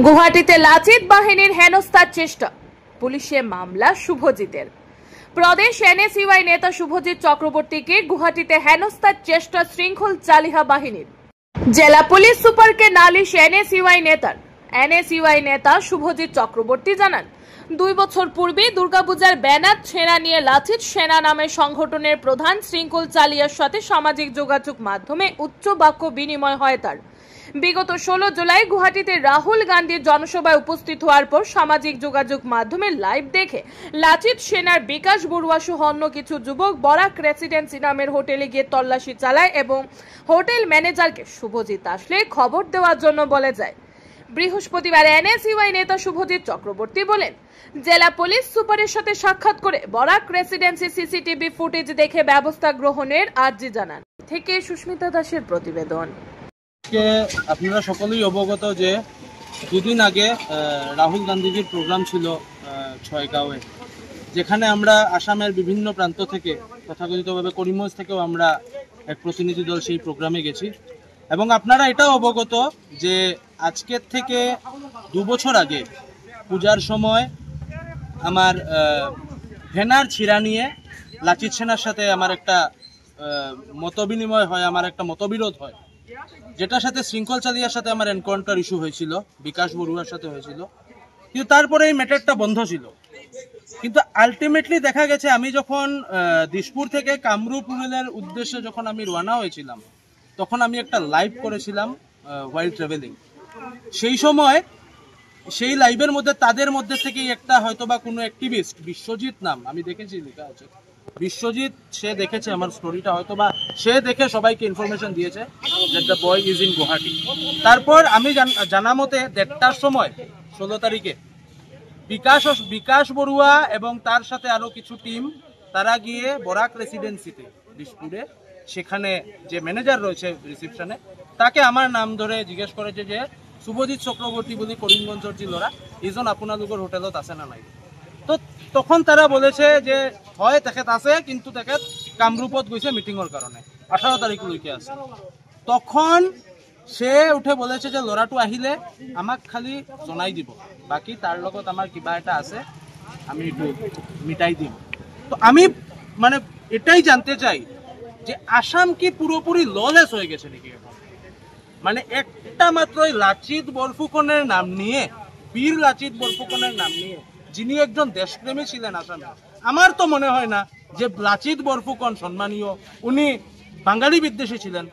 গুয়াহাটিতে লাচিত বাহিনীর হেনস্থার চেষ্টা, পুলিশের মামলা শুভজিতের। প্রদেশ এনএসইউআই নেতা শুভজিৎ চক্রবর্তীকে গুয়াহাটিতে হেনস্থার চেষ্টা শৃঙ্খল চালিহা বাহিনীর। জেলা পুলিশ সুপারকে নালিশ এনএসইউআই নেতা শুভজিৎ চক্রবর্তী জানান, 2 বছর পূর্বে দুর্গাপূজার ব্যানার ছেঁড়া নিয়ে লাচিত সেনা নামের সংগঠনের প্রধান শৃঙ্খল চালিয়ার সাথে সামাজিক যোগাযোগ মাধ্যমে উচ্চ বাক্য বিনিময় হয় তার। বিগত 16 জুলাই গুয়াহাটিতে রাহুল গান্ধীর জনসভায় উপস্থিত হওয়ার পর সামাজিক যোগাযোগ মাধ্যমে লাইভ দেখে লাচিত সেনার বিকাশ বড়ুয়া সহ অন্য কিছু যুবক বরাক রেসিডেন্সি নামের হোটেলে গিয়ে তল্লাশি চালায় এবং হোটেল ম্যানেজারকে শুভজিৎ আসলে খবর দেওয়ার জন্য বলে যায়। বৃহস্পতিবার এনএসইউআই নেতা শুভজিৎ চক্রবর্তী বলেন, জেলা পুলিশ সুপারের সাথে সাক্ষাৎ করে বরাক রেসিডেন্সি সিসিটিভি ফুটেজ দেখে ব্যবস্থা গ্রহণের আর্জি জানান। থেকে সুস্মিতা দাসের প্রতিবেদন। আপনারা সকলেই অবগত যে দুদিন আগে রাহুল গান্ধীজির প্রোগ্রাম ছিল ছয়গাঁওয়ে, যেখানে আমরা আসামের বিভিন্ন প্রান্ত থেকে তথাকথিতভাবে করিমগঞ্জ থেকেও আমরা এক প্রতিনিধি দল সেই প্রোগ্রামে গেছি। এবং আপনারা এটাও অবগত যে আজকের থেকে 2 বছর আগে পূজার সময় আমার ভ্যানার ছিঁড়া নিয়ে লাচিত সেনার সাথে আমার একটা মতবিনিময় হয়, আমার একটা মতবিরোধ হয়, যেটার সাথে শৃঙ্খল চালিয়ার সাথে আমার এনকাউন্টার ইস্যু হয়েছিল, বিকাশ বড়ুয়ার সাথে হয়েছিল। কিন্তু তারপরে এই ম্যাটারটা বন্ধ ছিল। কিন্তু আলটিমেটলি দেখা গেছে আমি যখন দিশপুর থেকে কামরূপ রুরালের উদ্দেশ্যে যখন আমি রওনা হয়েছিলাম, তখন আমি একটা লাইভ করেছিলাম ওয়াইল্ড ট্রাভেলিং। সেই সময় সেই লাইভের মধ্যে তাদের মধ্যে থেকেই একটা হয়তো বা কোনো অ্যাক্টিভিস্ট, বিশ্বজিৎ নাম, আমি দেখেছি লেখা আছে বিশ্বজিৎ, সে দেখেছে আমার স্টোরিটা, হয়তো বা সে দেখে সবাইকে ইনফরমেশন দিয়েছে যে the boy is in Guwahati. তারপর আমি জানা মতে 1:30টার সময় 16 তারিখে বিকাশ বড়ুয়া এবং তার সাথে আরো কিছু টিম তারা গিয়ে বরাক রেসিডেন্সিতে দিশপুরে, সেখানে যে ম্যানেজার রয়েছে রিসেপশনে, তাকে আমার নাম ধরে জিজ্ঞেস করেছে যে শুভজিৎ চক্রবর্তী বলি করিমগঞ্জের যে ল'ৰা, এইজন আপোনালোকৰ হোটেলত আছে না নাই। তো তখন তারা বলেছে যে হয় তেখেত আছে, কিন্তু তেখেত কামরূপত গৈছে মিটিংৰ কাৰণে, 18 তাৰিখলৈকে আছে। তখন সে উঠে বলেছে যে ল'ৰাটো আহিলে আমাক খালি জনাই দিব, বাকি তার লগত আমার কিবা এটা আছে, আমি একটু মিটাই দিব। তো আমি মানে এটাই জানতে চাই যে আসাম কি পুরোপুরি ললেস হয়ে গেছে নাকি এখন? মানে একটা মাত্রই লাচিত বরফুকনের নাম নিয়ে, বীর লাচিত বরফুকনের নাম নিয়ে, যিনি একজন দেশপ্রেমী ছিলেন আসামে, আমার তো মনে হয় না যে লাচিত বরফুকন সম্মানীয়, উনি বাঙালি বিদ্বেষী ছিলেন।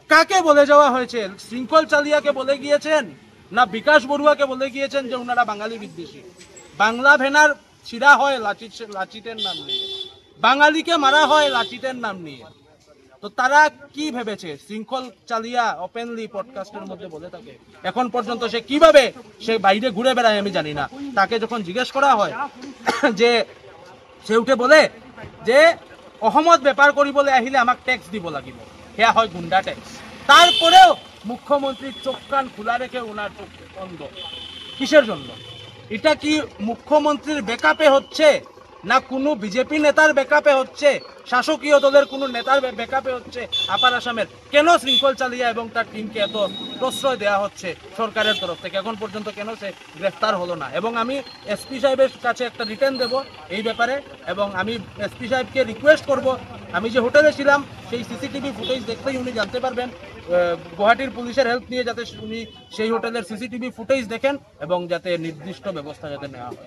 কাকে বলে যাওয়া হয়েছে? শৃঙ্খল চালিয়াকে বলে গিয়েছেন না বিকাশ বড়ুয়াকে বলে গিয়েছেন যে ওনারা বাঙালি বিদ্বেষী? বাংলা ভেনার ছিঁড়া হয় লাচিতের নাম নিয়ে, বাঙালিকে মারা হয় লাচিতের নাম নিয়ে। তো তারা কি ভেবেছে? শৃঙ্খল চালিয়া ওপেনলি পডকাস্টের মধ্যে বলে থাকে, এখন পর্যন্ত সে কিভাবে সে বাইরে ঘুরে বেড়ায় আমি জানি না। তাকে যখন জিজ্ঞেস করা হয় যে সে উঠে বলে যে অসমত বেপার কৰিবলৈ আহিলে আমাক ট্যাক্স দিব লাগিব, সেয়া হয় গুন্ডা ট্যাক্স। তারপরেও মুখ্যমন্ত্রীর চোখ কান খোলা রেখে ওনার চোখ বন্ধ কিসের জন্য? এটা কি মুখ্যমন্ত্রীর ব্যাকআপে হচ্ছে, না কোনো বিজেপি নেতার ব্যাকআপে হচ্ছে, শাসকীয় দলের কোনো নেতার ব্যাকআপে হচ্ছে আপার আসামের? কেন শৃঙ্খল চালিয়া এবং তার টিমকে এত প্রশ্রয় দেওয়া হচ্ছে সরকারের তরফ থেকে? এখন পর্যন্ত কেন সে গ্রেফতার হলো না? এবং আমি এসপি সাহেবের কাছে একটা রিটার্ন দেব এই ব্যাপারে, এবং আমি এসপি সাহেবকে রিকোয়েস্ট করব, আমি যে হোটেলে ছিলাম সেই সিসিটিভি ফুটেজ দেখলেই উনি জানতে পারবেন, গুয়াহাটির পুলিশের হেল্প নিয়ে যাতে উনি সেই হোটেলের সিসিটিভি ফুটেজ দেখেন এবং যাতে নির্দিষ্ট ব্যবস্থা যাতে নেওয়া হয়।